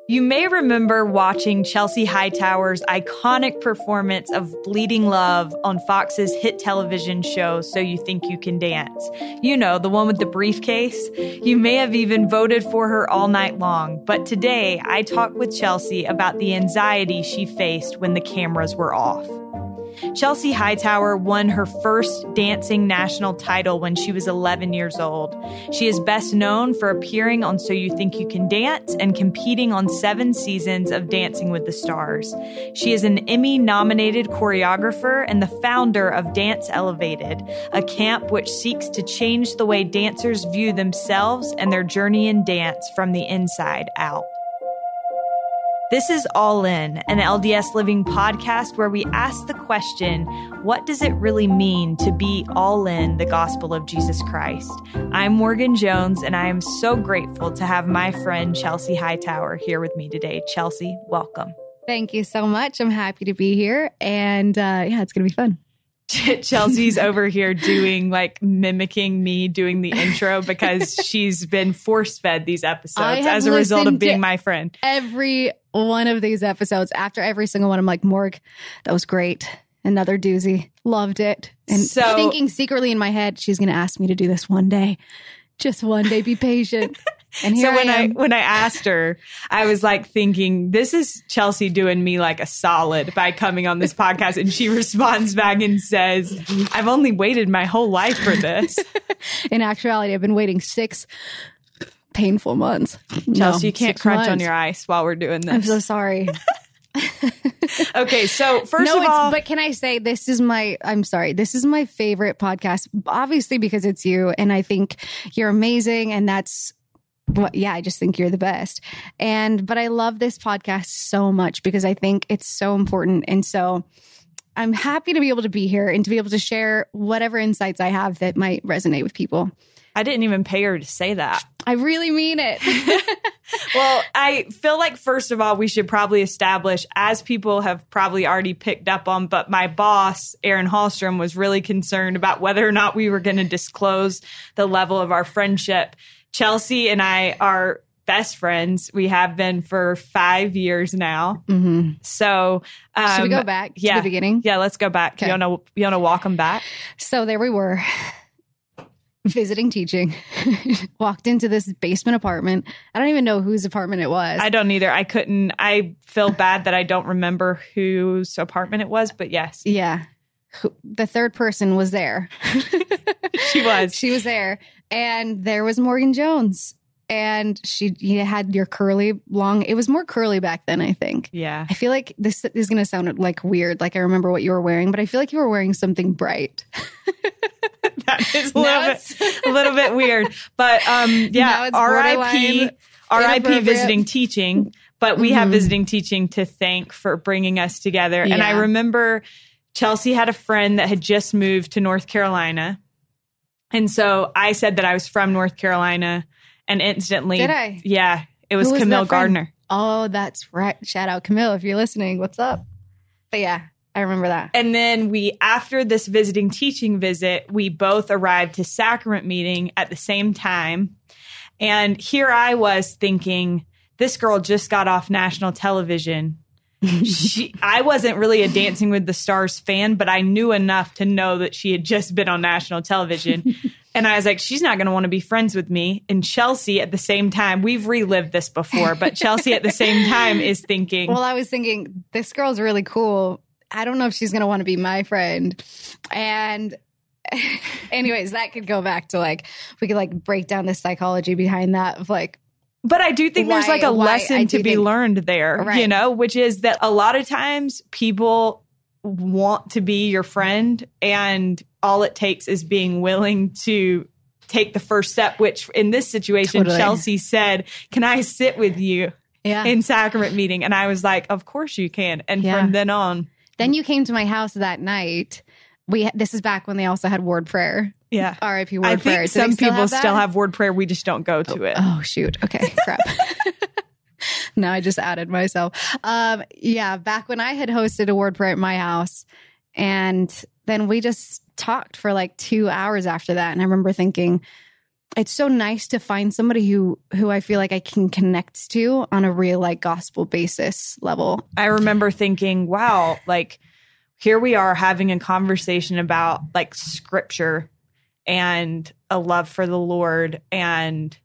You may remember watching Chelsie Hightower's iconic performance of Bleeding Love on Fox's hit television show, So You Think You Can Dance. You know, the one with the briefcase. You may have even voted for her all night long. But today, I talked with Chelsie about the anxiety she faced when the cameras were off. Chelsie Hightower won her first dancing national title when she was 11 years old. She is best known for appearing on So You Think You Can Dance and competing on 7 seasons of Dancing with the Stars. She is an Emmy-nominated choreographer and the founder of Dance Elevated, a camp which seeks to change the way dancers view themselves and their journey in dance from the inside out. This is All In, an LDS Living podcast where we ask the question, what does it really mean to be all in the gospel of Jesus Christ? I'm Morgan Jones, and I am so grateful to have my friend Chelsie Hightower here with me today. Chelsie, welcome. Thank you so much. I'm happy to be here, and it's going to be fun. Chelsie's over here mimicking me doing the intro because she's been force-fed these episodes as a result of being my friend. Every one of these episodes, after every single one, I'm like, Morg, that was great. Another doozy. Loved it. And so, thinking secretly in my head, she's going to ask me to do this one day. Just one day, be patient. And here when I asked her, I was like thinking, this is Chelsie doing me like a solid by coming on this podcast. And she responds back and says, I've only waited my whole life for this. In actuality, I've been waiting 6 painful months. Chelsea, you can't crunch on your ice while we're doing this. I'm so sorry. Okay, so first of all, but can I say this is my favorite podcast, obviously because it's you, and I think you're amazing, and that's I just think you're the best. But I love this podcast so much because I think it's so important, and so I'm happy to be able to be here and to be able to share whatever insights I have that might resonate with people. I didn't even pay her to say that. I really mean it. Well, I feel like, first of all, we should probably establish, as people have probably already picked up on, but my boss, Aaron Hallstrom, was really concerned about whether or not we were going to disclose the level of our friendship. Chelsie and I are best friends. We have been for 5 years now. Mm-hmm. So should we go back to the beginning? Yeah, let's go back. Okay. You want to walk them back? So there we were. Visiting teaching, walked into this basement apartment. I don't even know whose apartment it was. I don't either. I feel bad that I don't remember whose apartment it was, but yes. Yeah. The third person was there. She was there. And there was Morgan Jones. And you had your curly long, it was more curly back then, I think. Yeah. I feel like this is going to sound like weird. Like I remember what you were wearing, but I feel like you were wearing something bright. That is a little bit weird. But RIP visiting teaching. But we have visiting teaching to thank for bringing us together. Yeah. And I remember Chelsie had a friend that had just moved to North Carolina. And so I said that I was from North Carolina. And instantly, did I? Yeah, it was Camille Gardner. Oh, that's right. Shout out Camille if you're listening. What's up? But yeah, I remember that. And then after this visiting teaching visit, we both arrived to sacrament meeting at the same time. And here I was thinking, this girl just got off national television. I wasn't really a Dancing with the Stars fan, but I knew enough to know that she had just been on national television. And I was like, she's not going to want to be friends with me. And Chelsie at the same time, we've relived this before, but Chelsie at the same time is thinking. Well, I was thinking, this girl's really cool. I don't know if she's going to want to be my friend. And anyways, that could go back to we could break down the psychology behind that of but I do think there's a lesson to be learned there, right. Which is that a lot of times people want to be your friend and all it takes is being willing to take the first step, which in this situation, totally. Chelsie said, can I sit with you in sacrament meeting? And I was like, of course you can. And from then on. Then you came to my house that night. This is back when they also had ward prayer. Yeah. R.I.P. ward prayer. I think some people still have ward prayer. We just don't go to it. Oh, shoot. Okay. Crap. No, I just added myself. Back when I had hosted a ward prayer at my house, and then we just talked for 2 hours after that. And I remember thinking, it's so nice to find somebody who I feel like I can connect to on a real like gospel basis level. I remember thinking, wow, like here we are having a conversation about like scripture and a love for the Lord. And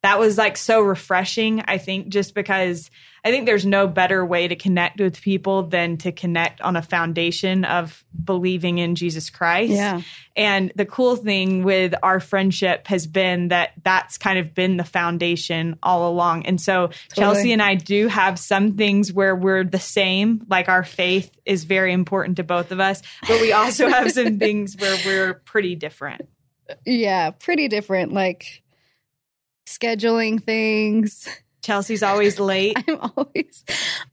that was like so refreshing, I think, just because I think there's no better way to connect with people than to connect on a foundation of believing in Jesus Christ. Yeah. And the cool thing with our friendship has been that that's kind of been the foundation all along. And so Chelsie and I do have some things where we're the same, like our faith is very important to both of us, but we also have some things where we're pretty different. Yeah, pretty different, like scheduling things. Chelsea's always late. I'm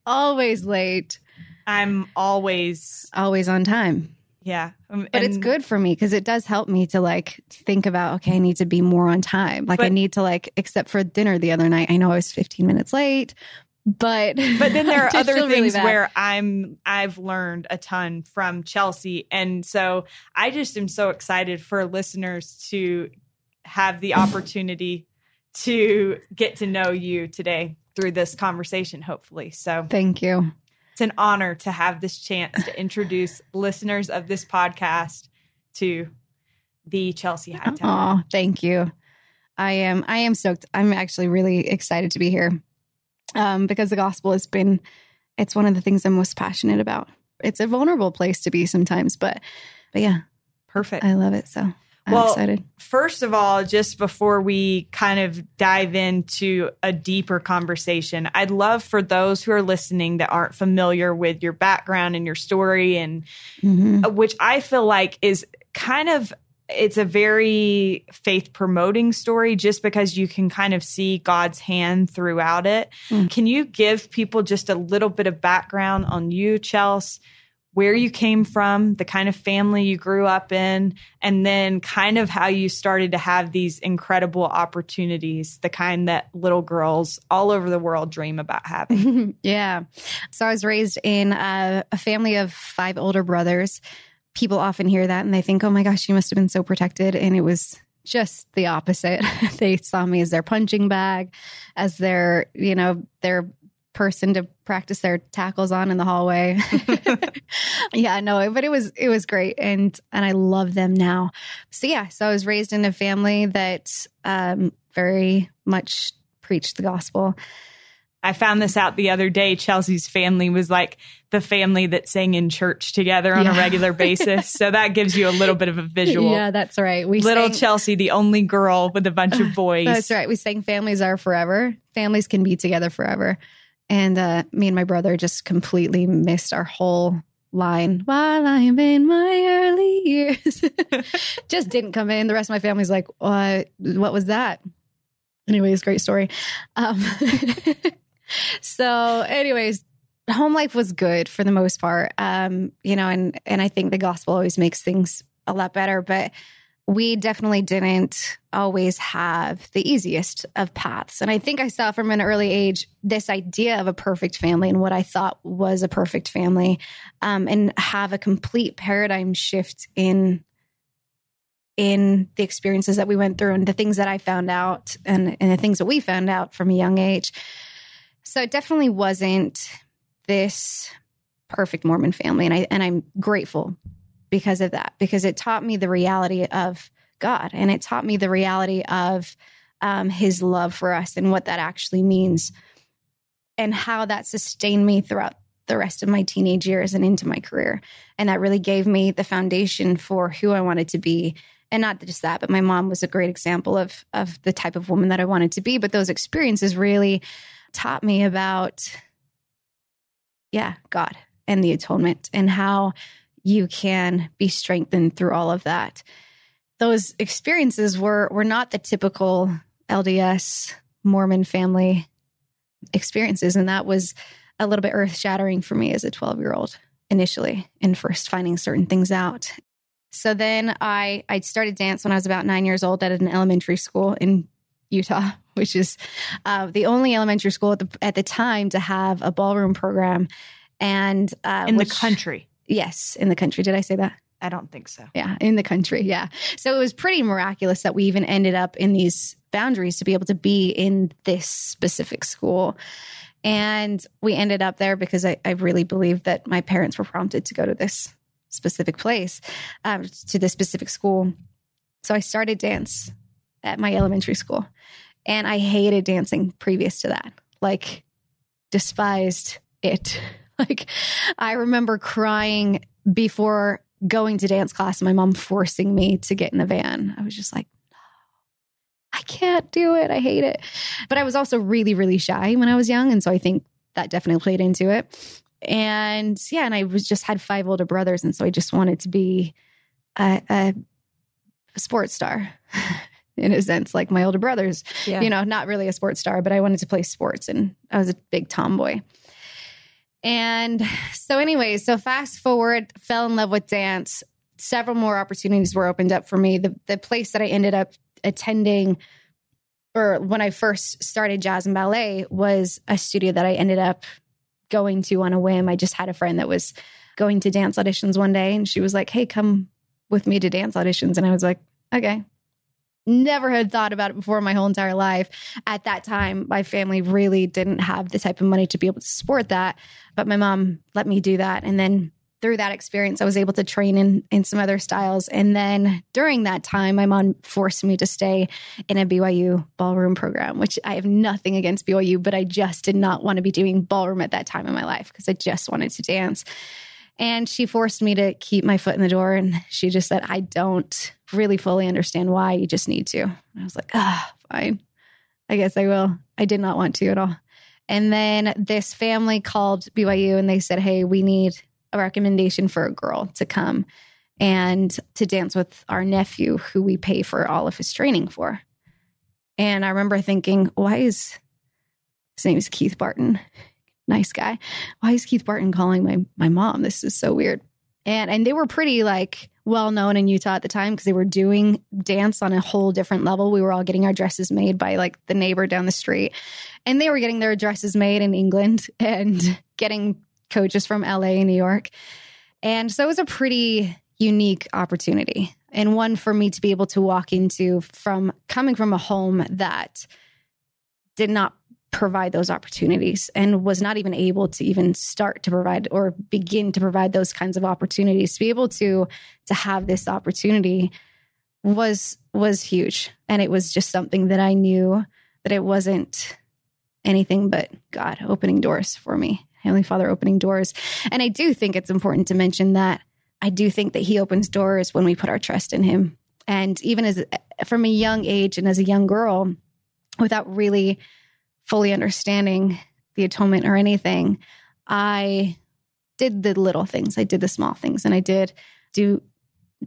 always late. I'm always on time. Yeah. But it's good for me because it does help me to like think about, okay, I need to be more on time. Like I need to like, except for dinner the other night, I know I was 15 minutes late, but then there are other things really where I've learned a ton from Chelsie. And so I just am so excited for listeners to have the opportunity to get to know you today through this conversation, hopefully. So thank you. It's an honor to have this chance to introduce listeners of this podcast to the Chelsie Hightower. Oh, thank you. I am stoked. I'm actually really excited to be here because the gospel it's one of the things I'm most passionate about. It's a vulnerable place to be sometimes, but yeah. Perfect. I love it. So I'm excited. First of all, just before we kind of dive into a deeper conversation, I'd love for those who are listening that aren't familiar with your background and your story, and which I feel like is kind of, it's a very faith promoting story just because you can kind of see God's hand throughout it. Can you give people just a little bit of background on you, Chelsea? Where you came from, the kind of family you grew up in, and then kind of how you started to have these incredible opportunities, the kind that little girls all over the world dream about having. Yeah. So I was raised in a family of 5 older brothers. People often hear that and they think, oh my gosh, you must have been so protected. And it was just the opposite. They saw me as their punching bag, as their person to practice their tackles on in the hallway. Yeah, no, but it was great. And I love them now. So yeah, so I was raised in a family that very much preached the gospel. I found this out the other day. Chelsea's family was like the family that sang in church together on a regular basis. So that gives you a little bit of a visual. Yeah, that's right. Little Chelsie, the only girl with a bunch of boys. That's right. We sang Families Are Forever. Families can be together forever. And me and my brother just completely missed our whole line. While I'm in my early years. Just didn't come in. The rest of my family's like, what was that? Anyways, great story. So anyways, home life was good for the most part. And I think the gospel always makes things a lot better, but we definitely didn't always have the easiest of paths. And I think I saw from an early age this idea of a perfect family and what I thought was a perfect family, and have a complete paradigm shift in the experiences that we went through and the things that I found out and the things that we found out from a young age. So it definitely wasn't this perfect Mormon family. And I'm grateful because of that, because it taught me the reality of God, and it taught me the reality of his love for us and what that actually means, and how that sustained me throughout the rest of my teenage years and into my career. And that really gave me the foundation for who I wanted to be. And not just that, but my mom was a great example of the type of woman that I wanted to be. But those experiences really taught me about, God and the atonement and how you can be strengthened through all of that. Those experiences were not the typical LDS Mormon family experiences. And that was a little bit earth-shattering for me as a 12-year-old initially, and first finding certain things out. So then I started dance when I was about 9 years old at an elementary school in Utah, which is the only elementary school at the time to have a ballroom program. And the country. Yes, in the country. Did I say that? I don't think so. Yeah, in the country. Yeah. So it was pretty miraculous that we even ended up in these boundaries to be able to be in this specific school. And we ended up there because I really believe that my parents were prompted to go to this specific place, to this specific school. So I started dance at my elementary school, and I hated dancing previous to that. Like, despised it. Like, I remember crying before going to dance class and my mom forcing me to get in the van. I was just like, no, I can't do it. I hate it. But I was also really, really shy when I was young. And so I think that definitely played into it. And yeah, and I had 5 older brothers. And so I just wanted to be a sports star in a sense, like my older brothers, not really a sports star, but I wanted to play sports, and I was a big tomboy. And so anyway, so fast forward, fell in love with dance. Several more opportunities were opened up for me. The place that I ended up attending, or when I first started jazz and ballet, was a studio that I ended up going to on a whim. I just had a friend that was going to dance auditions one day, and she was like, hey, come with me to dance auditions. And I was like, okay. Never had thought about it before in my whole entire life. At that time, my family really didn't have the type of money to be able to support that. But my mom let me do that. And then through that experience, I was able to train in some other styles. And then during that time, my mom forced me to stay in a BYU ballroom program, which I have nothing against BYU, but I just did not want to be doing ballroom at that time in my life because I just wanted to dance. And she forced me to keep my foot in the door. And she just said, I don't really fully understand why. You just need to. And I was like, fine. I guess I will. I did not want to at all. And then this family called BYU and they said, hey, we need a recommendation for a girl to come and to dance with our nephew, who we pay for all of his training for. And I remember thinking, his name is Keith Barton. Nice guy. Why is Keith Barton calling my mom? This is so weird. And they were pretty well known in Utah at the time because they were doing dance on a whole different level. We were all getting our dresses made by the neighbor down the street, and they were getting their dresses made in England and getting coaches from LA and New York. And so it was a pretty unique opportunity, and one for me to be able to walk into from coming from a home that did not provide those opportunities and was not even able to even start to provide or begin to provide those kinds of opportunities. To be able to have this opportunity was huge. And it was just something that I knew that it wasn't anything but God opening doors for me, Heavenly Father opening doors. And I do think it's important to mention that I do think that He opens doors when we put our trust in Him. And even from a young age and as a young girl, without really fully understanding the atonement or anything, I did the little things. I did the small things, and I did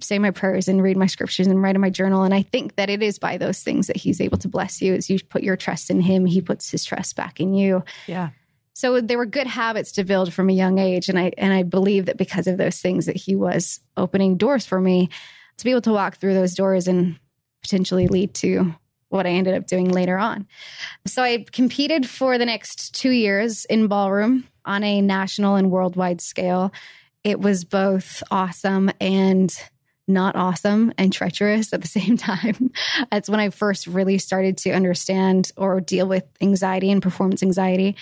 say my prayers and read my scriptures and write in my journal. And I think that it is by those things that He's able to bless you. As you put your trust in Him, He puts His trust back in you. Yeah. So there were good habits to build from a young age. And I believe that because of those things that He was opening doors for me to be able to walk through those doors and potentially lead to what I ended up doing later on. So I competed for the next 2 years in ballroom on a national and worldwide scale. It was both awesome and not awesome and treacherous at the same time. That's when I first really started to understand or deal with anxiety and performance anxiety,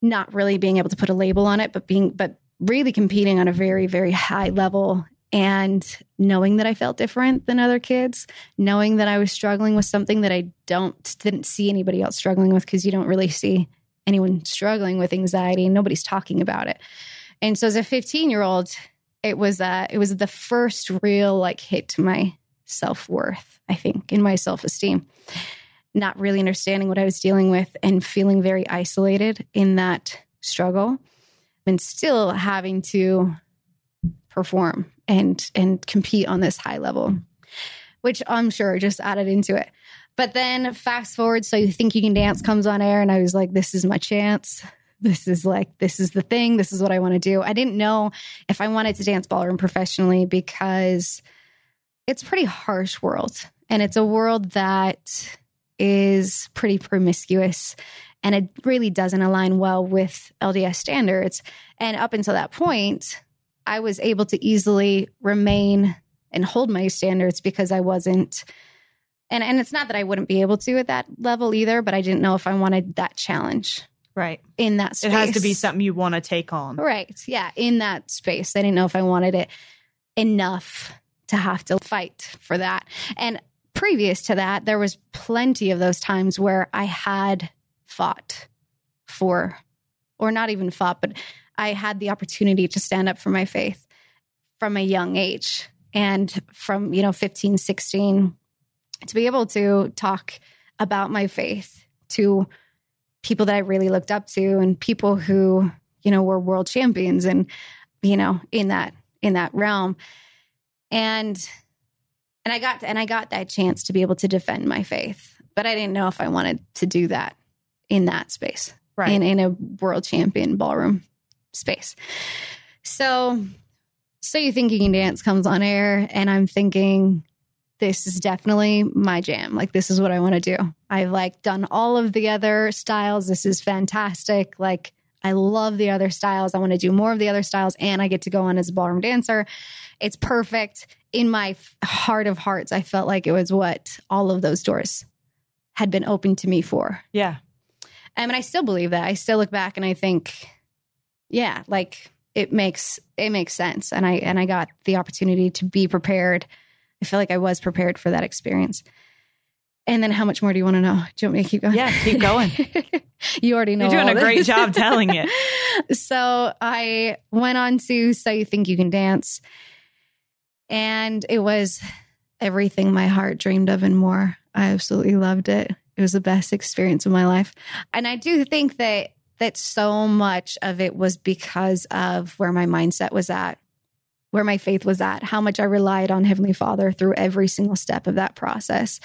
not really being able to put a label on it, but really competing on a very, very high level. And knowing that I felt different than other kids, knowing that I was struggling with something that I didn't see anybody else struggling with, because you don't really see anyone struggling with anxiety and nobody's talking about it. And so as a 15-year-old, it was the first real hit to my self-worth, I think, in my self-esteem. Not really understanding what I was dealing with and feeling very isolated in that struggle, and still having to perform and compete on this high level, which I'm sure just added into it. But then fast forward, So You Think You Can Dance comes on air, and I was like, this is my chance. This is the thing. This is what I want to do. I didn't know if I wanted to dance ballroom professionally because it's a pretty harsh world. And it's a world that is pretty promiscuous, and it really doesn't align well with LDS standards. And up until that point, I was able to easily remain and hold my standards because I wasn't, and it's not that I wouldn't be able to at that level either, but I didn't know if I wanted that challenge. Right. In that space. It has to be something you want to take on. Right. Yeah. In that space. I didn't know if I wanted it enough to have to fight for that. And previous to that, there was plenty of those times where I had fought for, or not even fought, but I had the opportunity to stand up for my faith from a young age. And from, 15, 16, to be able to talk about my faith to people that I really looked up to and people who, were world champions and, in that realm. And I got that chance to be able to defend my faith, but I didn't know if I wanted to do that in that space, right? In a world champion ballroom space. So You Think You Can Dance comes on air, and I'm thinking, this is definitely my jam. Like, this is what I want to do. I've done all of the other styles. This is fantastic. Like, I love the other styles. I want to do more of the other styles, and I get to go on as a ballroom dancer. It's perfect. In my heart of hearts, I felt like it was what all of those doors had been open to me for. Yeah. And I still believe that. I still look back and I think, yeah, like it makes sense. And I got the opportunity to be prepared. I feel like I was prepared for that experience. And then how much more do you want to know? Do you want me to keep going? Yeah, keep going. You already know. You're doing a great job telling it. So I went on to So You Think You Can Dance. And it was everything my heart dreamed of and more. I absolutely loved it. It was the best experience of my life. And I do think that so much of it was because of where my mindset was at, where my faith was at, how much I relied on Heavenly Father through every single step of that process.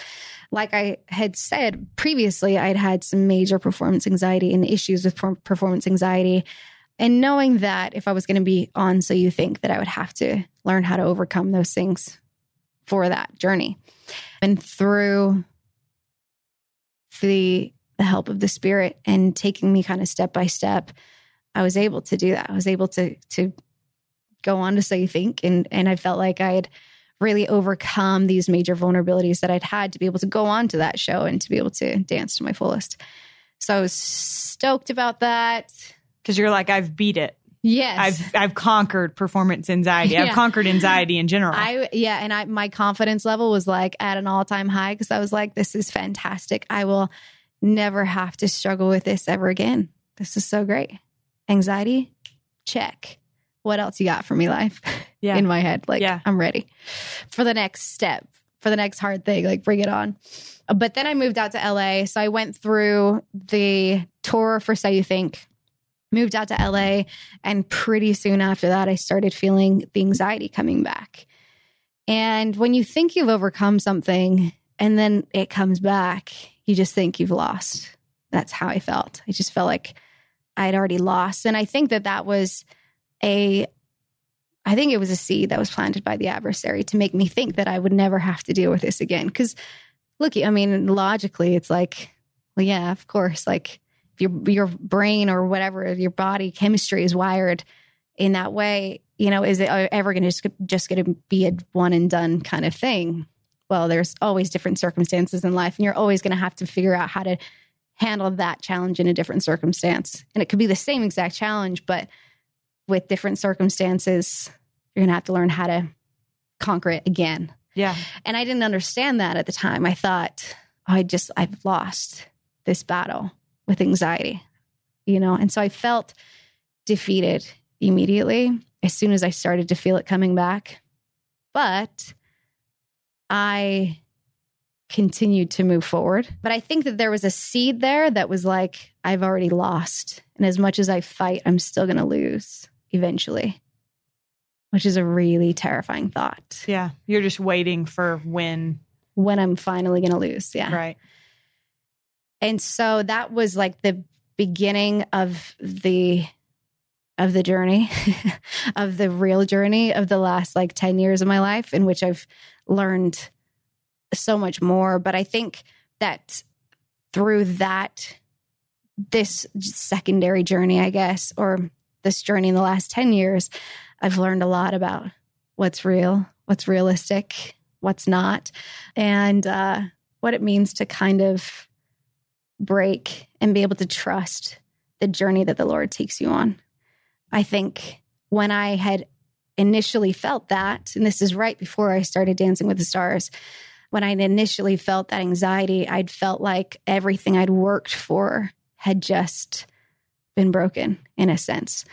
Like I had said previously, I'd had some major performance anxiety and issues with performance anxiety. And knowing that if I was going to be on So You Think, that I would have to learn how to overcome those things for that journey. And through the help of the Spirit and taking me kind of step by step, I was able to do that. I was able to go on to So You Think. And I felt like I had really overcome these major vulnerabilities that I'd had to be able to go on to that show and to be able to dance to my fullest. So I was stoked about that. Because you're like, I've beat it. Yes. I've conquered performance anxiety. Yeah. I've conquered anxiety in general. My confidence level was like at an all-time high because I was like, this is fantastic. I will never have to struggle with this ever again. This is so great. Anxiety, check. What else you got for me, life? Yeah. In my head. I'm ready for the next step, for the next hard thing. Like, bring it on. But then I moved out to LA. So I went through the tour for So You Think, moved out to LA. And pretty soon after that, I started feeling the anxiety coming back. And when you think you've overcome something and then it comes back, you just think you've lost. That's how I felt. I just felt like I had already lost. And I think that was a seed that was planted by the adversary to make me think that I would never have to deal with this again. Because look, I mean, logically, it's like, well, yeah, of course, like your brain or whatever, your body chemistry is wired in that way. Is it ever going to just going to be a one and done kind of thing? Well, there's always different circumstances in life, and you're always going to have to figure out how to handle that challenge in a different circumstance. And it could be the same exact challenge, but with different circumstances, you're going to have to learn how to conquer it again. Yeah. And I didn't understand that at the time. I thought, I've lost this battle with anxiety, And so I felt defeated immediately as soon as I started to feel it coming back. But I continued to move forward. But I think that there was a seed there that was like, I've already lost. And as much as I fight, I'm still going to lose eventually, which is a really terrifying thought. Yeah. You're just waiting for when I'm finally going to lose. Yeah. Right. And so that was like the beginning of the journey, of the real journey of the last 10 years of my life, in which I've learned so much more. But I think that through this secondary journey, I guess, or this journey in the last 10 years, I've learned a lot about what's real, what's realistic, what's not, and what it means to kind of break and be able to trust the journey that the Lord takes you on. I think when I had initially felt that, and this is right before I started Dancing with the Stars, when I initially felt that anxiety, I'd felt like everything I'd worked for had just been broken in a sense.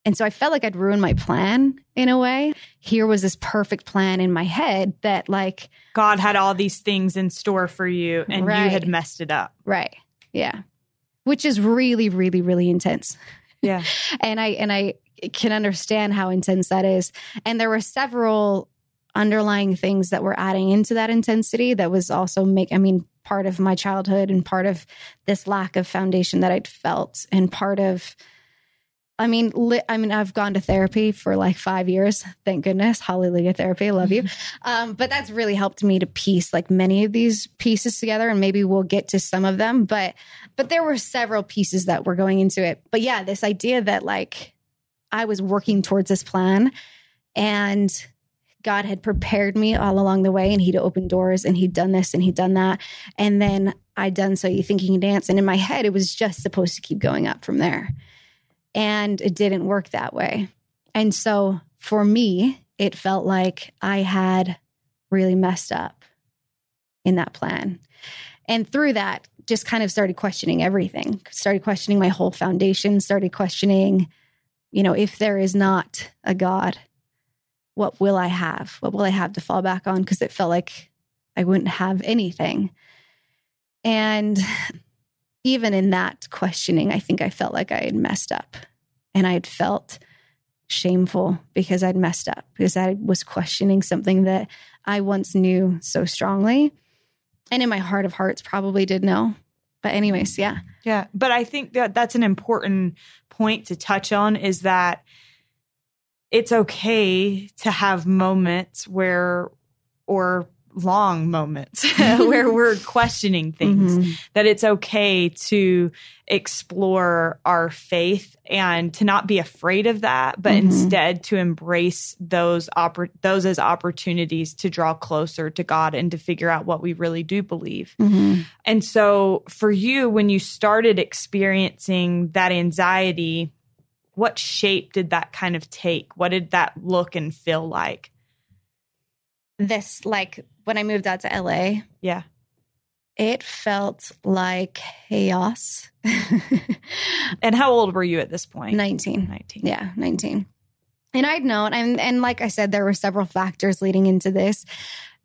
And so I felt like I'd ruined my plan in a way. Here was this perfect plan in my head that like God had all these things in store for you and you had messed it up. Right. Yeah. Which is really, really, really intense. Yeah. And I can understand how intense that is. And there were several underlying things that were adding into that intensity that was also part of my childhood and part of this lack of foundation that I'd felt and part of, I've gone to therapy for like 5 years. Thank goodness. Hallelujah therapy. I love you. But that's really helped me to piece like many of these pieces together, and maybe we'll get to some of them. But there were several pieces that were going into it. But yeah, this idea that like I was working towards this plan and God had prepared me all along the way, and he'd opened doors and he'd done this and he'd done that. And then I'd done So You Think You Can Dance. And in my head, it was just supposed to keep going up from there. And it didn't work that way. And so for me, it felt like I had really messed up in that plan. And through that, just kind of started questioning everything, started questioning my whole foundation, started questioning, if there is not a God, what will I have? What will I have to fall back on? Because it felt like I wouldn't have anything. And even in that questioning, I think I felt like I had messed up, and I had felt shameful because I'd messed up, because I was questioning something that I once knew so strongly. And in my heart of hearts, probably did know. But anyways, yeah. Yeah. But I think that that's an important point to touch on, is that it's okay to have moments or long moments where we're questioning things, that it's okay to explore our faith and to not be afraid of that, but instead to embrace those as opportunities to draw closer to God and to figure out what we really do believe. And so for you, when you started experiencing that anxiety, what shape did that kind of take? What did that look and feel like? This, like when I moved out to LA, yeah, it felt like chaos. And how old were you at this point? 19. Yeah, 19. And I'd known, and like I said, there were several factors leading into this.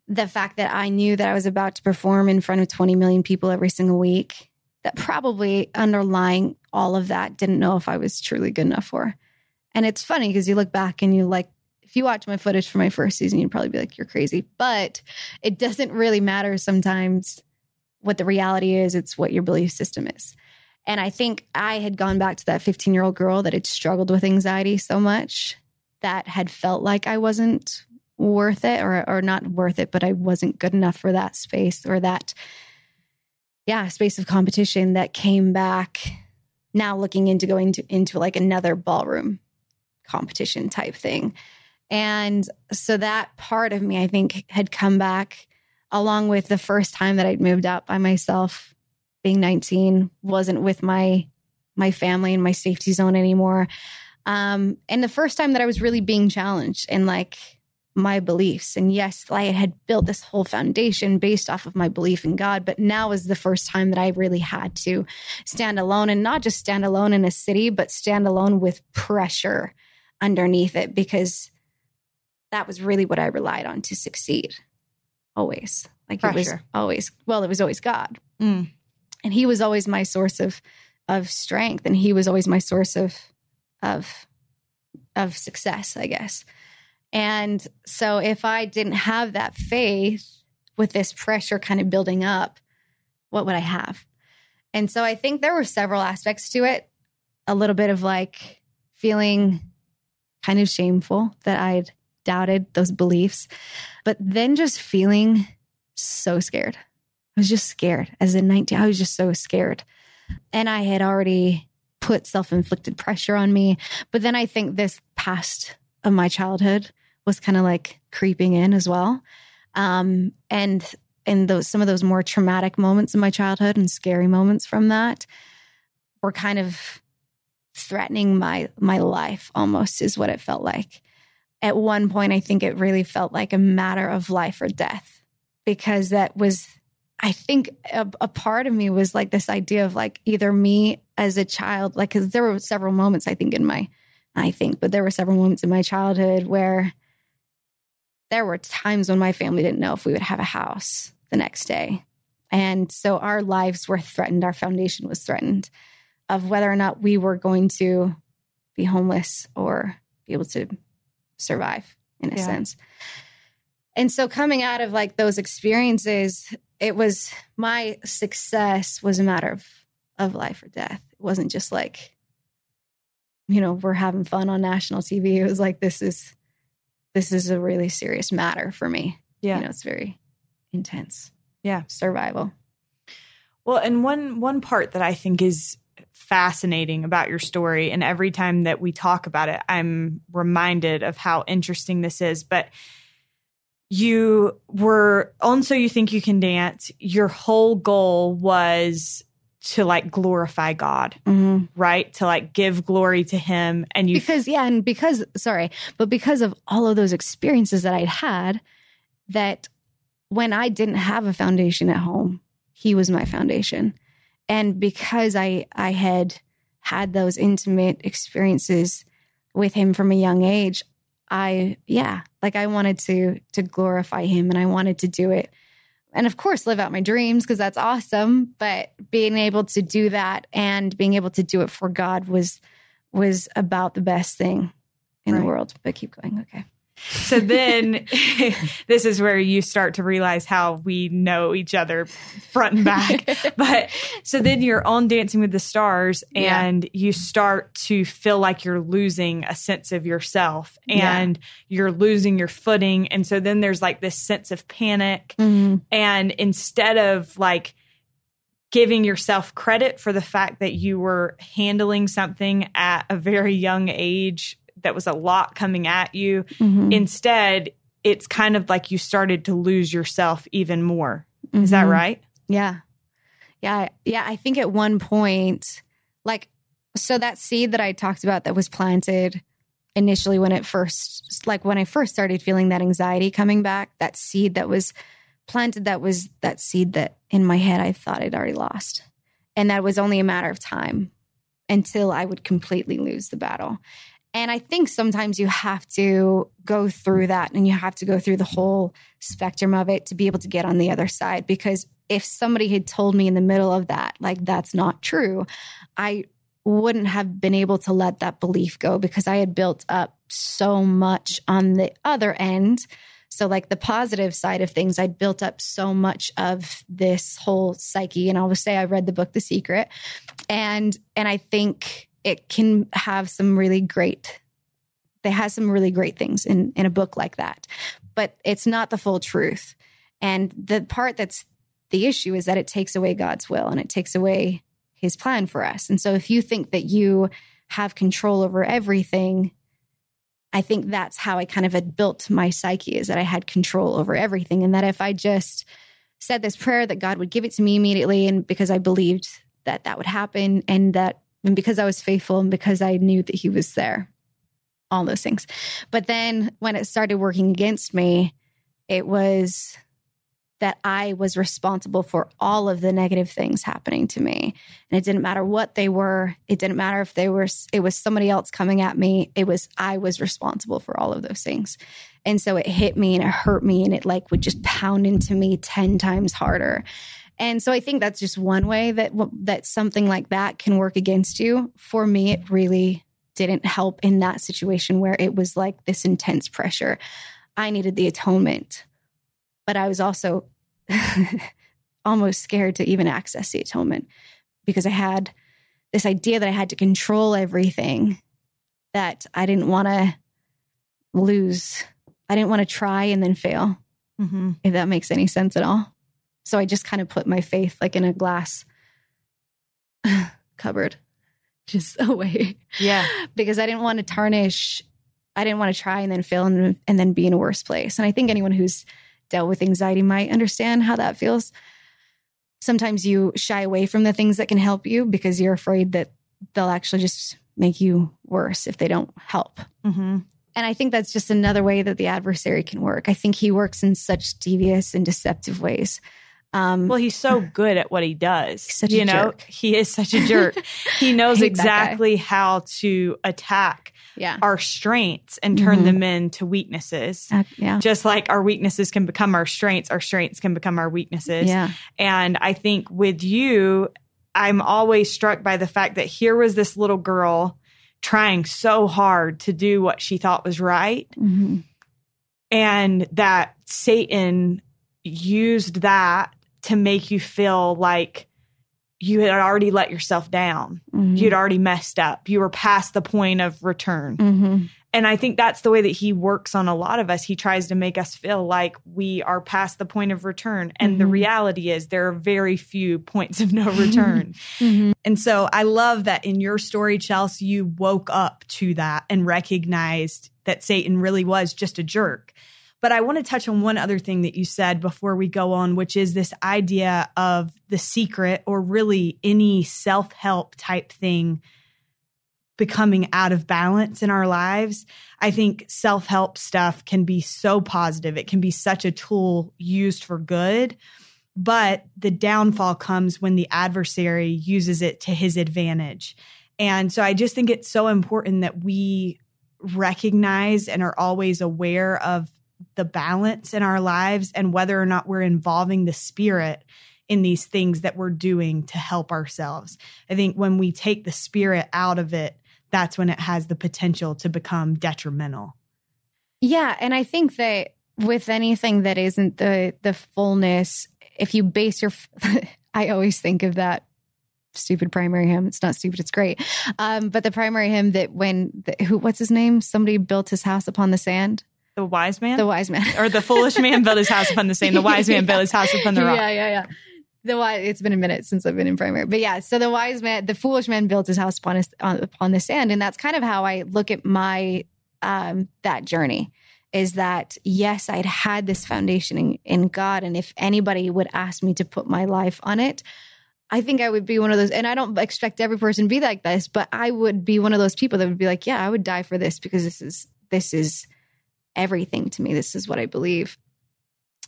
The fact that I knew that I was about to perform in front of 20 million people every single week, that probably underlying all of that, didn't know if I was truly good enough for. And it's funny because you look back and you like, if you watch my footage from my first season, you'd probably be like, you're crazy. But it doesn't really matter sometimes what the reality is. It's what your belief system is. And I think I had gone back to that 15-year-old girl that had struggled with anxiety so much, that had felt like I wasn't worth it, or not worth it, but I wasn't good enough for that space, or that, space of competition, that came back now looking into going into like another ballroom competition type thing. And so that part of me, I think, had come back along with the first time that I'd moved out by myself, being 19, wasn't with my family and my safety zone anymore. And the first time that I was really being challenged in like my beliefs. And yes, I had built this whole foundation based off of my belief in God, but now was the first time that I really had to stand alone, and not just stand alone in a city, but stand alone with pressure underneath it, because that was really what I relied on to succeed. Always. Like pressure. It was always God. And he was always my source of strength. And he was always my source of success, I guess. And so if I didn't have that faith with this pressure kind of building up, what would I have? And so I think there were several aspects to it. A little bit of like feeling kind of shameful that I'd doubted those beliefs, but then just feeling so scared. I was just scared. As a 19, I was just so scared. And I had already put self-inflicted pressure on me. But then I think this past of my childhood was kind of like creeping in as well. And some of those more traumatic moments in my childhood and scary moments from that were kind of threatening my life almost, is what it felt like. At one point, I think it really felt like a matter of life or death, because that was, I think a part of me was like this idea of like either me as a child, like, because there were several moments but there were several moments in my childhood where there were times when my family didn't know if we would have a house the next day. And so our lives were threatened. Our foundation was threatened of whether or not we were going to be homeless or be able to survive in a sense. And so coming out of like those experiences, it was, my success was a matter of life or death. It wasn't just like, we're having fun on national TV. It was like, this is a really serious matter for me. Yeah. It's very intense. Yeah. Survival. Well, and one part that I think is fascinating about your story, and every time that we talk about it, I'm reminded of how interesting this is. But you were on So You Think You Can Dance. Your whole goal was to like glorify God, right? To like give glory to him. And because of all of those experiences that I'd had, that when I didn't have a foundation at home, he was my foundation. And because I had those intimate experiences with him from a young age, I wanted to glorify him, and I wanted to do it. And of course, live out my dreams, because that's awesome. But being able to do that and being able to do it for God was about the best thing in the world. But keep going. Okay. So then this is where you start to realize how we know each other front and back. But so then you're on Dancing with the Stars, and you start to feel like you're losing a sense of yourself, and you're losing your footing. And so then there's like this sense of panic. And instead of like giving yourself credit for the fact that you were handling something at a very young age that was a lot coming at you, instead, it's kind of like you started to lose yourself even more. Is that right? Yeah. I think at one point, like, so that seed that I talked about that was planted initially when I first started feeling that anxiety coming back, that seed that was planted, that was that seed that in my head I thought I'd already lost. And that was only a matter of time until I would completely lose the battle. And I think sometimes you have to go through that, and you have to go through the whole spectrum of it to be able to get on the other side. Because if somebody had told me in the middle of that, like, that's not true, I wouldn't have been able to let that belief go, because I had built up so much on the other end. So like the positive side of things, I'd built up so much of this whole psyche. And I will say I read the book, The Secret. And I think it can have some really great things in a book like that, but it's not the full truth. And the part that's the issue is that it takes away God's will, and it takes away his plan for us. And so if you think that you have control over everything, I think that's how I kind of had built my psyche, is that I had control over everything. And that if I just said this prayer, that God would give it to me immediately. And because I believed that would happen, and because I was faithful, and because I knew that he was there, all those things. But then when it started working against me, it was that I was responsible for all of the negative things happening to me. And it didn't matter what they were. It didn't matter if it was somebody else coming at me. I was responsible for all of those things. And so it hit me and it hurt me, and it like would just pound into me 10 times harder. And so I think that's just one way that something like that can work against you. For me, it really didn't help in that situation where it was like this intense pressure. I needed the atonement, but I was also almost scared to even access the atonement, because I had this idea that I had to control everything, that I didn't want to lose. I didn't want to try and then fail, if that makes any sense at all. So I just kind of put my faith like in a glass cupboard just away. Yeah. Because I didn't want to tarnish. I didn't want to try and then fail and then be in a worse place. And I think anyone who's dealt with anxiety might understand how that feels. Sometimes you shy away from the things that can help you because you're afraid that they'll actually just make you worse if they don't help. Mm-hmm. And I think that's just another way that the adversary can work. I think he works in such devious and deceptive ways. Well, he's so good at what he does. Such a jerk. He is such a jerk. He knows exactly how to attack our strengths and turn them into weaknesses. Just like our weaknesses can become our strengths can become our weaknesses. Yeah. And I think with you, I'm always struck by the fact that here was this little girl trying so hard to do what she thought was right. Mm-hmm. And that Satan used that to make you feel like you had already let yourself down. Mm-hmm. You'd already messed up. You were past the point of return. Mm-hmm. And I think that's the way that he works on a lot of us. He tries to make us feel like we are past the point of return. And the reality is there are very few points of no return. And so I love that in your story, Chelsea, you woke up to that and recognized that Satan really was just a jerk. But I want to touch on one other thing that you said before we go on, which is this idea of the secret, or really any self-help type thing, becoming out of balance in our lives. I think self-help stuff can be so positive. It can be such a tool used for good, but the downfall comes when the adversary uses it to his advantage. And so I just think it's so important that we recognize and are always aware of the balance in our lives and whether or not we're involving the Spirit in these things that we're doing to help ourselves. I think when we take the Spirit out of it, that's when it has the potential to become detrimental. Yeah. And I think that with anything that isn't the fullness, if you base your, I always think of that stupid primary hymn. It's not stupid. It's great. But the primary hymn that what's his name? Somebody built his house upon the sand. The wise man? The wise man. Or the foolish man built his house upon the sand. The wise man built his house upon the rock. Yeah. It's been a minute since I've been in primary. But yeah, so the foolish man built his house upon the sand. And that's kind of how I look at my, that journey, is that, yes, I'd had this foundation in God. And if anybody would ask me to put my life on it, I think I would be one of those, and I don't expect every person to be like this, but I would be one of those people that would be like, yeah, I would die for this because this is everything to me. This is what I believe.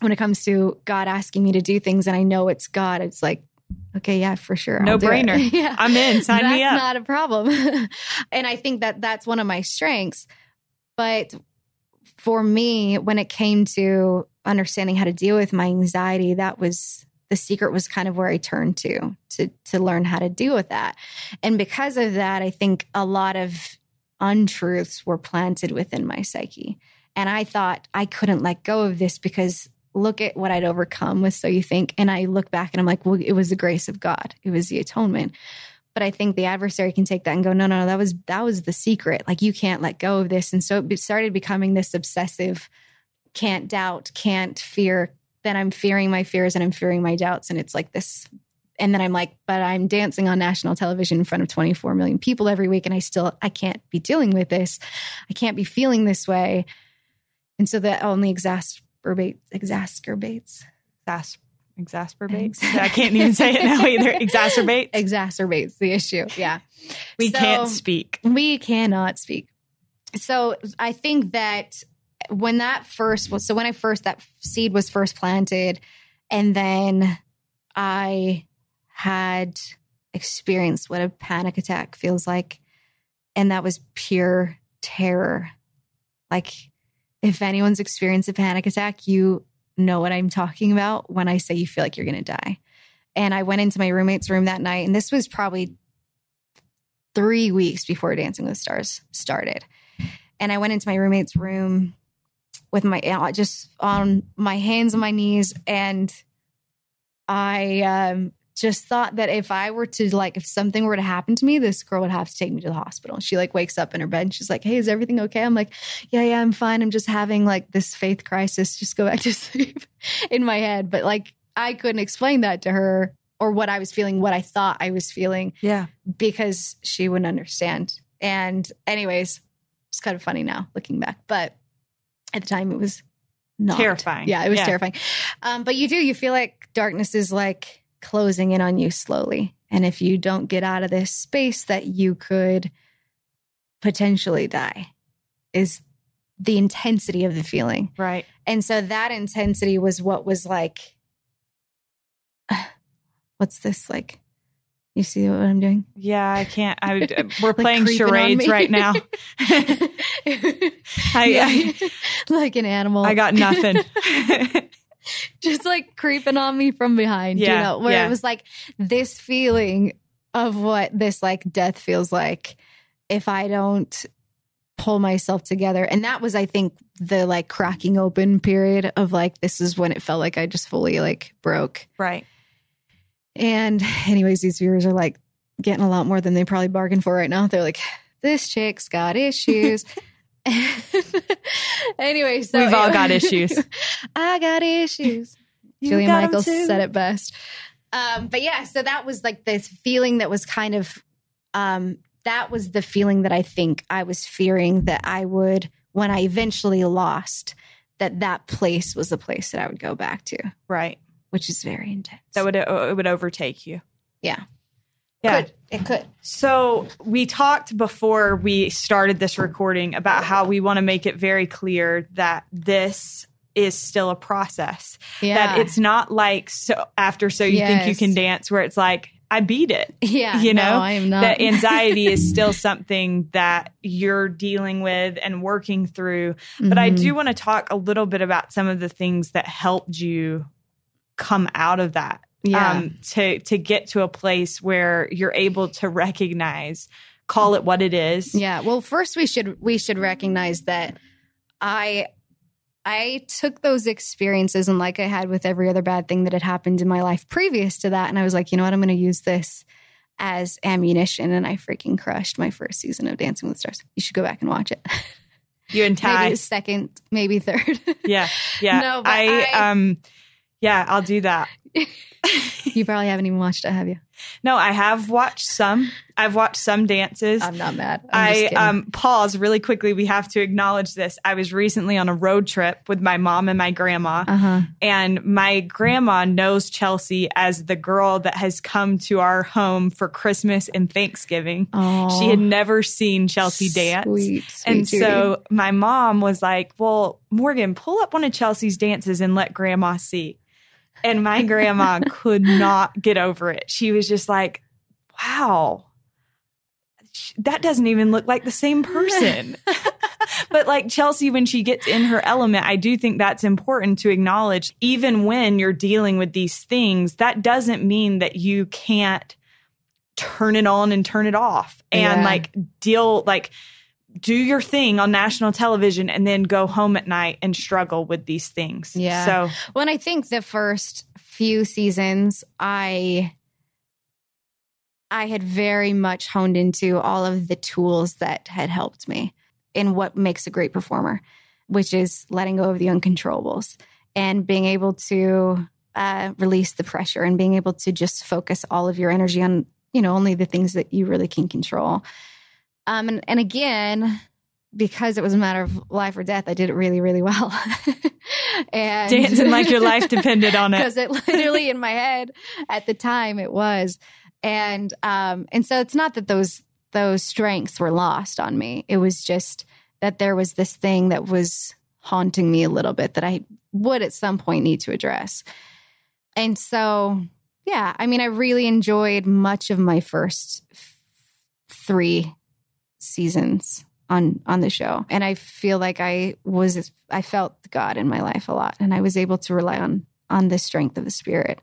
When it comes to God asking me to do things and I know it's God, it's like, okay, yeah, for sure. No brainer. Yeah. I'm in. Sign me up. That's not a problem. And I think that that's one of my strengths. But for me, when it came to understanding how to deal with my anxiety, that was the secret, was kind of where I turned to learn how to deal with that. And because of that, I think a lot of untruths were planted within my psyche. And I thought I couldn't let go of this because look at what I'd overcome with So You Think. And I look back and I'm like, well, it was the grace of God. It was the atonement. But I think the adversary can take that and go, no, that was the secret. Like, you can't let go of this. And so it started becoming this obsessive, can't doubt, can't fear. Then I'm fearing my fears and I'm fearing my doubts. And it's like this. And then I'm like, but I'm dancing on national television in front of 24 million people every week. And I can't be dealing with this. I can't be feeling this way. And so that only exacerbates. I can't even say it now either. Exacerbates the issue. Yeah. We can't speak. We cannot speak. So I think that when that seed was first planted, and then I had experienced what a panic attack feels like. And that was pure terror. Like, if anyone's experienced a panic attack, you know what I'm talking about when I say you feel like you're going to die. And I went into my roommate's room that night, and this was probably 3 weeks before Dancing with the Stars started. And I went into my roommate's room with just on my hands and my knees. And I just thought that if something were to happen to me, this girl would have to take me to the hospital. She wakes up in her bed and she's like, hey, is everything okay? I'm like, yeah, I'm fine. I'm just having this faith crisis. Just go back to sleep in my head. But I couldn't explain that to her or what I was feeling, what I thought I was feeling. Yeah. Because she wouldn't understand. And anyways, it's kind of funny now looking back, but at the time it was not. Terrifying. Yeah, it was terrifying. But you feel like darkness is like closing in on you slowly. And if you don't get out of this space, that you could potentially die, is the intensity of the feeling. Right. And so that intensity was what was like, what's this like? You see what I'm doing? Yeah, I can't. We're Like playing charades right now. Like an animal. I got nothing. Just like creeping on me from behind, Yeah, you know, where yeah. it was like this feeling of what this like death feels like if I don't pull myself together. And that was, I think, the like cracking open period of like, this is when it felt like I just fully like broke. Right. And anyways, these viewers are like getting a lot more than they probably bargained for right now. They're like, this chick's got issues. Anyway, so we've all got issues. I got issues. Julia Michaels said it best. But yeah, so that was like this feeling that was kind of, that was the feeling that I think I was fearing that I would, when I eventually lost, that place was the place that I would go back to. Right. Which is very intense. It would overtake you. Yeah. Yeah. It could. So we talked before we started this recording about how we want to make it very clear that this is still a process. Yeah. That it's not like So You Think You Can Dance, where it's like, I beat it. Yeah. You know, no, I am not. That anxiety is still something that you're dealing with and working through. But I do want to talk a little bit about some of the things that helped you come out of that. Yeah. To get to a place where you're able to recognize, call it what it is. Yeah. Well, first we should recognize that I took those experiences, and like I had with every other bad thing that had happened in my life previous to that, and I was like, you know what, I'm going to use this as ammunition, and I freaking crushed my first season of Dancing with the Stars. You should go back and watch it. You and Ty. Maybe second, maybe third. Yeah. Yeah. No, but yeah, I'll do that. You probably haven't even watched it, have you? No, I have watched some. I've watched some dances. I'm not mad. I'm just kidding. Pause really quickly. We have to acknowledge this. I was recently on a road trip with my mom and my grandma. And my grandma knows Chelsie as the girl that has come to our home for Christmas and Thanksgiving. Aww. She had never seen Chelsie dance. Sweet And Judy. so my mom was like, well, Morgan, pull up one of Chelsea's dances and let grandma see. And my grandma could not get over it. She was just like, wow, that doesn't even look like the same person. But like Chelsie, when she gets in her element, I do think that's important to acknowledge. Even when you're dealing with these things, that doesn't mean that you can't turn it on and turn it off and do your thing on national television and then go home at night and struggle with these things. Yeah. So when I think the first few seasons, I had very much honed into all of the tools that had helped me in what makes a great performer, which is letting go of the uncontrollables and being able to release the pressure and being able to just focus all of your energy on, only the things that you really can control. And again, because it was a matter of life or death, I did it really, really well. And dancing like your life depended on it. Because it literally in my head at the time it was. And so it's not that those strengths were lost on me. It was just that there was this thing that was haunting me a little bit that I would at some point need to address. And so, yeah, I mean, I really enjoyed much of my first 3 seasons on the show. And I feel like I felt God in my life a lot. And I was able to rely on the strength of the Spirit.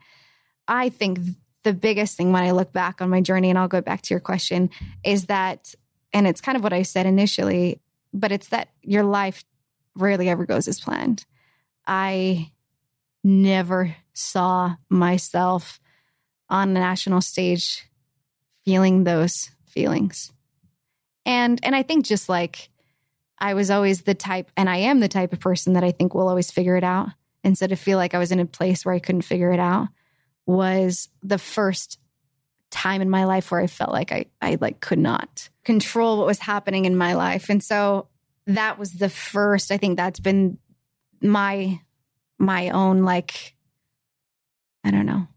I think the biggest thing when I look back on my journey, and I'll go back to your question, is that, and it's kind of what I said initially, but it's that your life rarely ever goes as planned. I never saw myself on the national stage feeling those feelings. And I think just like I was always the type, and I am the type of person that I think will always figure it out. And so to feel like I was in a place where I couldn't figure it out was the first time in my life where I felt like I like could not control what was happening in my life. And so that was the first, I think that's been my own, like, I don't know,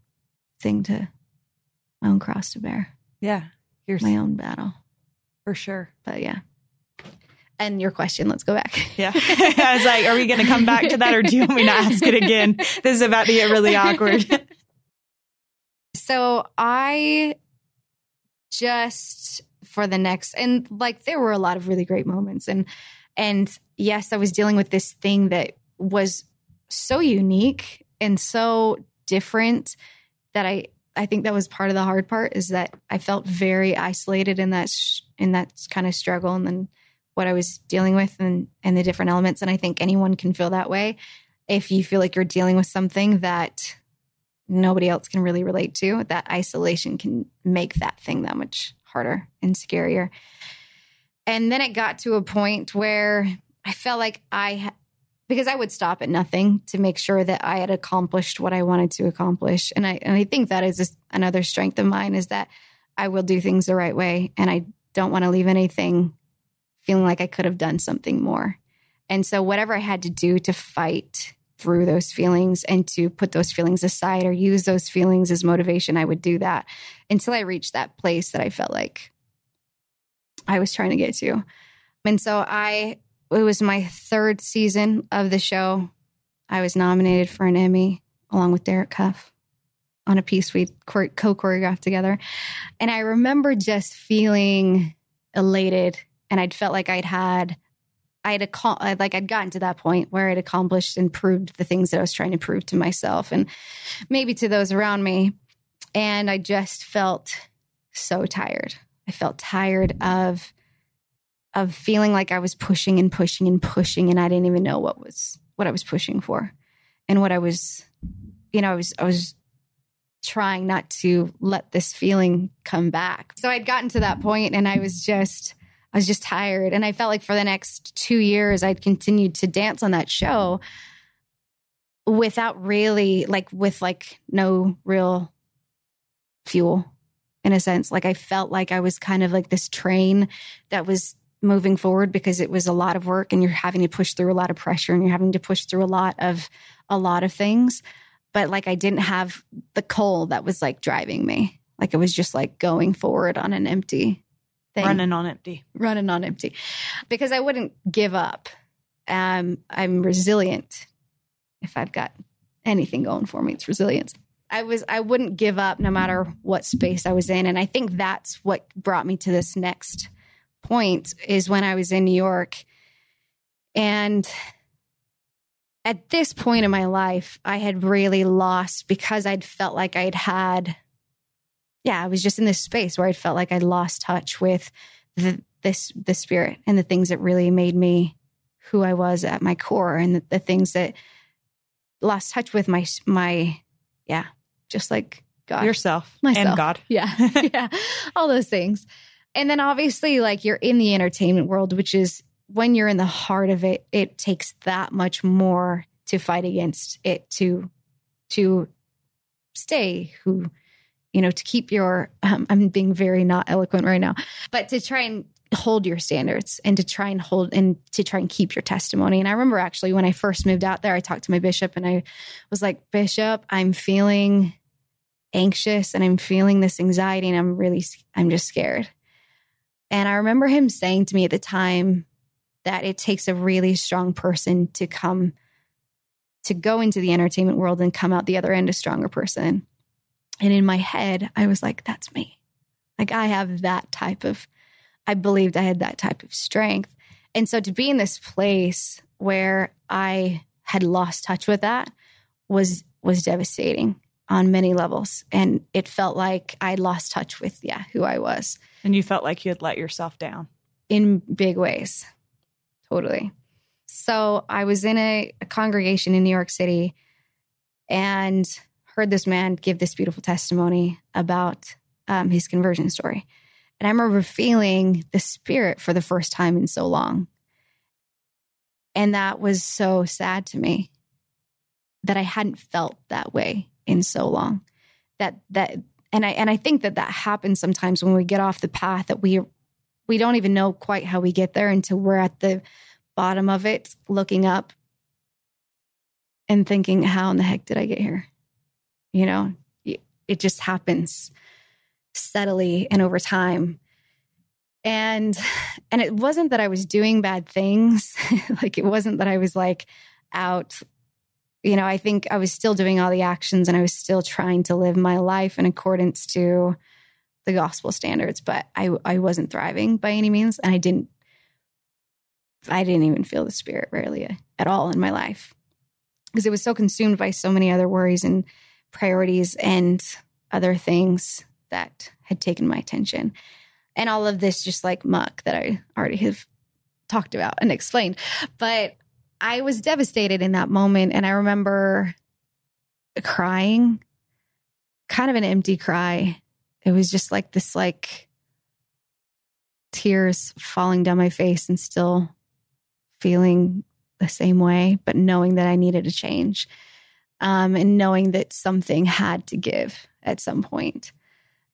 my own cross to bear. Yeah. My own battle. For sure. But yeah. And your question, let's go back. Yeah. I was like, are we going to come back to that, or do you want me to ask it again? This is about to get really awkward. So I just, for the next, and like there were a lot of really great moments. And yes, I was dealing with this thing that was so unique and so different that I think that was part of the hard part, is that I felt very isolated in that kind of struggle, and then what I was dealing with and the different elements. And I think anyone can feel that way if you feel like you're dealing with something that nobody else can really relate to. That isolation can make that thing that much harder and scarier. And then it got to a point where I felt like because I would stop at nothing to make sure that I had accomplished what I wanted to accomplish. And I think that is another strength of mine, is that I will do things the right way. And I don't want to leave anything feeling like I could have done something more. And so whatever I had to do to fight through those feelings and to put those feelings aside or use those feelings as motivation, I would do that until I reached that place that I felt like I was trying to get to. And so it was my third season of the show. I was nominated for an Emmy along with Derek Cuff on a piece we co-choreographed together. And I remember just feeling elated, and I'd felt like I'd gotten to that point where I'd accomplished and proved the things that I was trying to prove to myself and maybe to those around me. And I just felt so tired. I felt tired of feeling like I was pushing and pushing and pushing, and I didn't even know what I was pushing for, and what I was trying not to let this feeling come back. So I'd gotten to that point, and I was just tired. And I felt like for the next 2 years, I'd continued to dance on that show without really, with no real fuel, in a sense. Like I felt like I was kind of like this train that was moving forward because it was a lot of work, and you're having to push through a lot of pressure, and you're having to push through a lot of things. But like I didn't have the coal that was like driving me. Like it was just like going forward on an empty thing. Running on empty. Because I wouldn't give up. I'm resilient. If I've got anything going for me, it's resilience. I wouldn't give up no matter what space I was in. And I think that's what brought me to this next point, is when I was in New York. And at this point in my life, I had really lost, because I'd felt like I was just in this space where I felt like I'd lost touch with the spirit and the things that really made me who I was at my core, and the things that lost touch with my just like God. Yourself. Myself. And God. Yeah. Yeah. All those things. And then obviously, like, you're in the entertainment world, which is, when you're in the heart of it, it takes that much more to fight against it, to stay who, to keep your, I'm being very not eloquent right now, but to try and hold your standards, and to try and keep your testimony. And I remember actually when I first moved out there, I talked to my bishop, and I was like, Bishop, I'm feeling anxious, and I'm feeling this anxiety, and I'm just scared. And I remember him saying to me at the time that it takes a really strong person to go into the entertainment world and come out the other end a stronger person. And in my head, I was like, that's me. Like I believed I had that type of strength. And so to be in this place where I had lost touch with that was devastating on many levels. And it felt like I lost touch with, who I was. And you felt like you had let yourself down. In big ways. Totally. So I was in a congregation in New York City and heard this man give this beautiful testimony about his conversion story. And I remember feeling the Spirit for the first time in so long. And that was so sad to me, that I hadn't felt that way in so long. and I think that happens sometimes when we get off the path, that we don't even know quite how we get there until we're at the bottom of it, looking up and thinking, how in the heck did I get here? You know, it just happens steadily and over time. And it wasn't that I was doing bad things. Like, it wasn't that I was like out, you know, I think I was still doing all the actions and I was still trying to live my life in accordance to the gospel standards, but I wasn't thriving by any means. And I didn't even feel the Spirit rarely at all in my life, because it was so consumed by so many other worries and priorities and other things that had taken my attention. And all of this just like muck that I already have talked about and explained. But I was devastated in that moment. And I remember crying, kind of an empty cry. It was just like this, like tears falling down my face and still feeling the same way, but knowing that I needed a change, and knowing that something had to give at some point,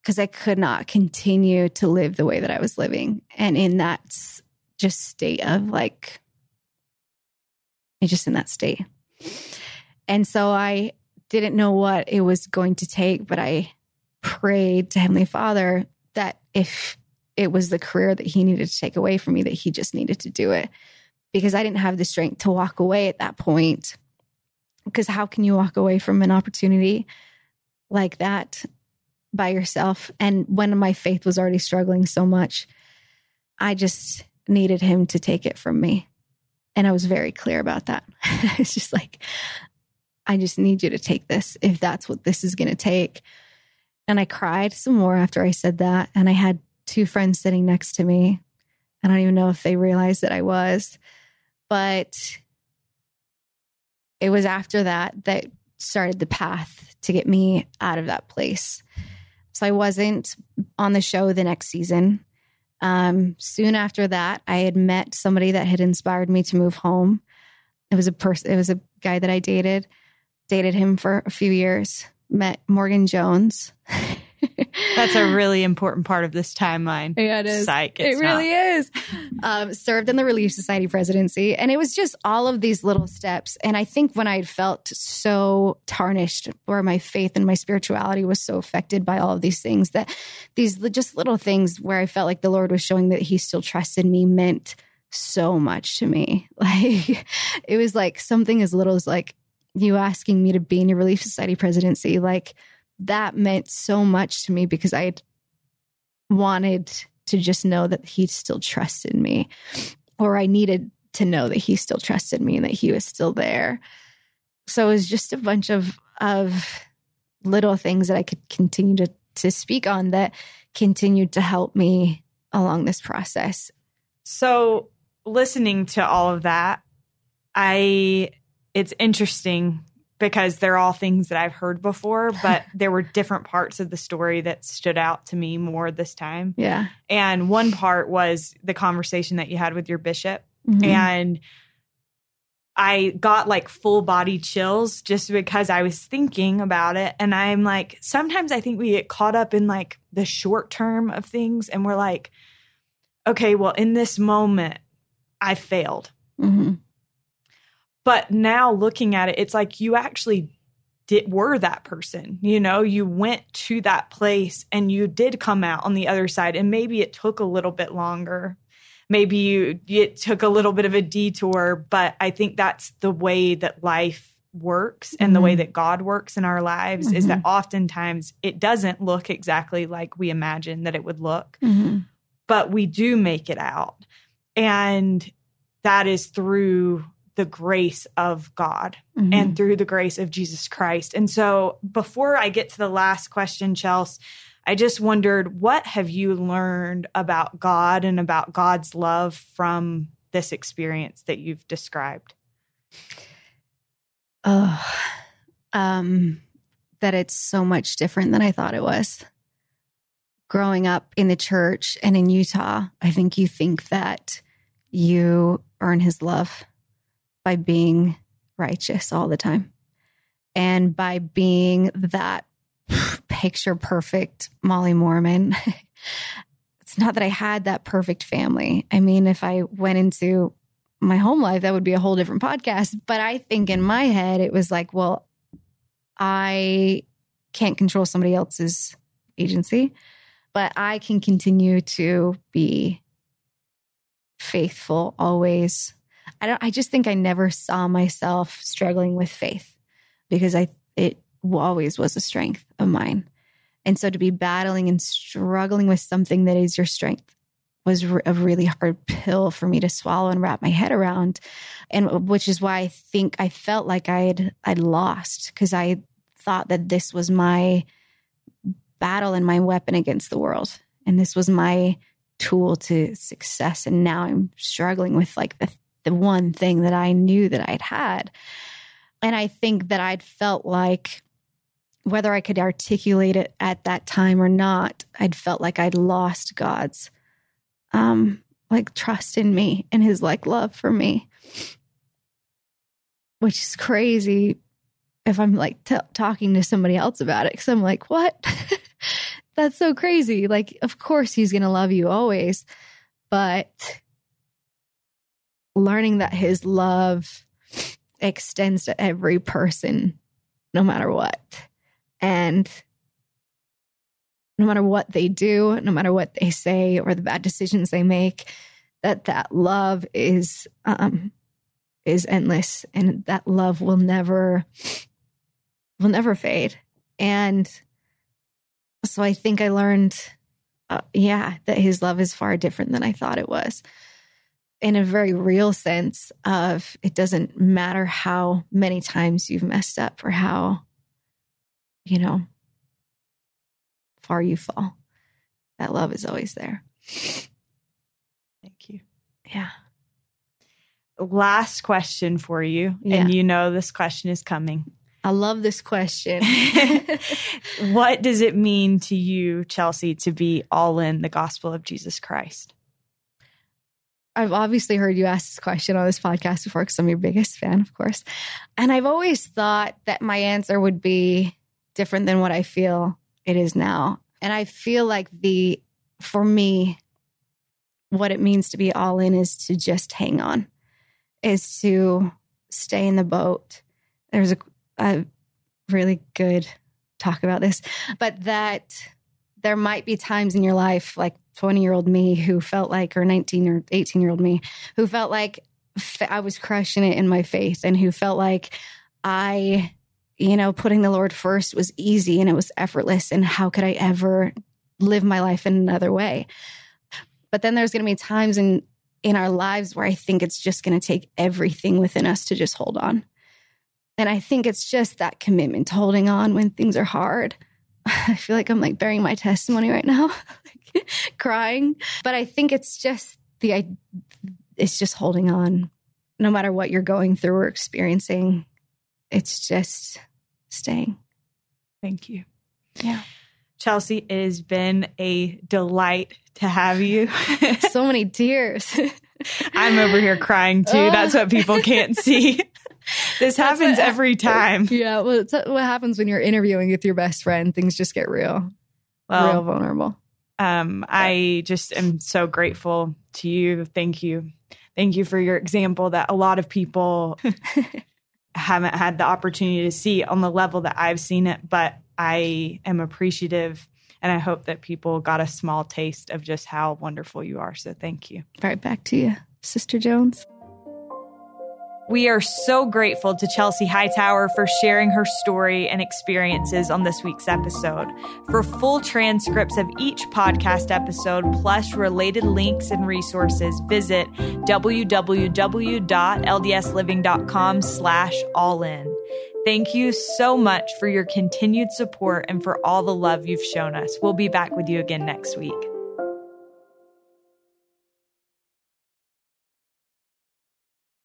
because I could not continue to live the way that I was living. And in that just state of like, just in that state. And so I didn't know what it was going to take, but I prayed to Heavenly Father that if it was the career that He needed to take away from me, that He just needed to do it, because I didn't have the strength to walk away at that point. Because how can you walk away from an opportunity like that by yourself? And when my faith was already struggling so much, I just needed Him to take it from me. And I was very clear about that. It's just like, I just need you to take this if that's what this is going to take. And I cried some more after I said that. And I had two friends sitting next to me. I don't even know if they realized that I was, but it was after that started the path to get me out of that place. So I wasn't on the show the next season. Soon after that, I had met somebody that had inspired me to move home. It was a guy that I dated him for a few years, met Morgan Jones. That's a really important part of this timeline. Yeah, it is. Psych, it really is. Served in the Relief Society presidency. And it was just all of these little steps. And I think when I felt so tarnished, where my faith and my spirituality was so affected by all of these things, that these just little things where I felt like the Lord was showing that He still trusted me meant so much to me. Like, it was like something as little as like you asking me to be in your Relief Society presidency. Like, that meant so much to me, because I had wanted to just know that He still trusted me, or I needed to know that He still trusted me and that He was still there. So it was just a bunch of little things that I could continue to speak on that continued to help me along this process. So listening to all of that, it's interesting, because they're all things that I've heard before, but there were different parts of the story that stood out to me more this time. Yeah. And one part was the conversation that you had with your bishop. Mm-hmm. And I got like full body chills just because I was thinking about it. And I'm like, sometimes I think we get caught up in like the short term of things. And we're like, okay, well, in this moment, I failed. Mm-hmm. But now looking at it, it's like you actually were that person. You know, you went to that place and you did come out on the other side. And maybe it took a little bit longer. Maybe it took a little bit of a detour. But I think that's the way that life works, and the way that God works in our lives, is that oftentimes it doesn't look exactly like we imagine that it would look. But we do make it out. And that is through the grace of God and through the grace of Jesus Christ. And so before I get to the last question, Chelsea, I just wondered, what have you learned about God and about God's love from this experience that you've described? That it's so much different than I thought it was. Growing up in the church and in Utah, I think you think that you earn His love by being righteous all the time, and by being that picture perfect Molly Mormon. It's not that I had that perfect family. I mean, if I went into my home life, that would be a whole different podcast. But I think in my head, it was like, well, I can't control somebody else's agency, but I can continue to be faithful always. I just think I never saw myself struggling with faith because it always was a strength of mine. And so to be battling and struggling with something that is your strength was a really hard pill for me to swallow and wrap my head around. And which is why I think I felt like I'd lost, because I thought that this was my battle and my weapon against the world. And this was my tool to success. And now I'm struggling with like the one thing that I knew that I'd had. And I think that I'd felt like, whether I could articulate it at that time or not, I'd felt like I'd lost God's like trust in me and his like love for me, which is crazy if I'm like talking to somebody else about it. Cause I'm like, what? That's so crazy. Like, of course he's going to love you always, but learning that his love extends to every person, no matter what. And no matter what they do, no matter what they say or the bad decisions they make, that love is endless, and that love will never fade. And so I think I learned, that his love is far different than I thought it was, in a very real sense of it doesn't matter how many times you've messed up or how, far you fall. That love is always there. Thank you. Yeah. Last question for you. Yeah. And this question is coming. I love this question. What does it mean to you, Chelsie, to be all in the gospel of Jesus Christ? I've obviously heard you ask this question on this podcast before because I'm your biggest fan, of course. And I've always thought that my answer would be different than what I feel it is now. And I feel like for me, what it means to be all in is to just hang on, is to stay in the boat. There's a really good talk about this, but that there might be times in your life, like 20-year-old me who felt like, or 19 or 18-year-old me who felt like I was crushing it in my faith, and who felt like putting the Lord first was easy and it was effortless. And how could I ever live my life in another way? But then there's going to be times in our lives where I think it's just going to take everything within us to just hold on. And I think it's just that commitment to holding on when things are hard. I feel like I'm like bearing my testimony right now, crying. But I think it's just it's just holding on no matter what you're going through or experiencing. It's just staying. Thank you. Yeah. Chelsie, it has been a delight to have you. So many tears. I'm over here crying too. That's what people can't see. This happens every time. Yeah. Well, it's what happens when you're interviewing with your best friend. Things just get real vulnerable. I just am so grateful to you. Thank you. Thank you for your example that a lot of people haven't had the opportunity to see on the level that I've seen it, but I am appreciative, and I hope that people got a small taste of just how wonderful you are. So thank you. Right back to you, Sister Jones. We are so grateful to Chelsie Hightower for sharing her story and experiences on this week's episode. For full transcripts of each podcast episode, plus related links and resources, visit www.ldsliving.com/allin. Thank you so much for your continued support and for all the love you've shown us. We'll be back with you again next week.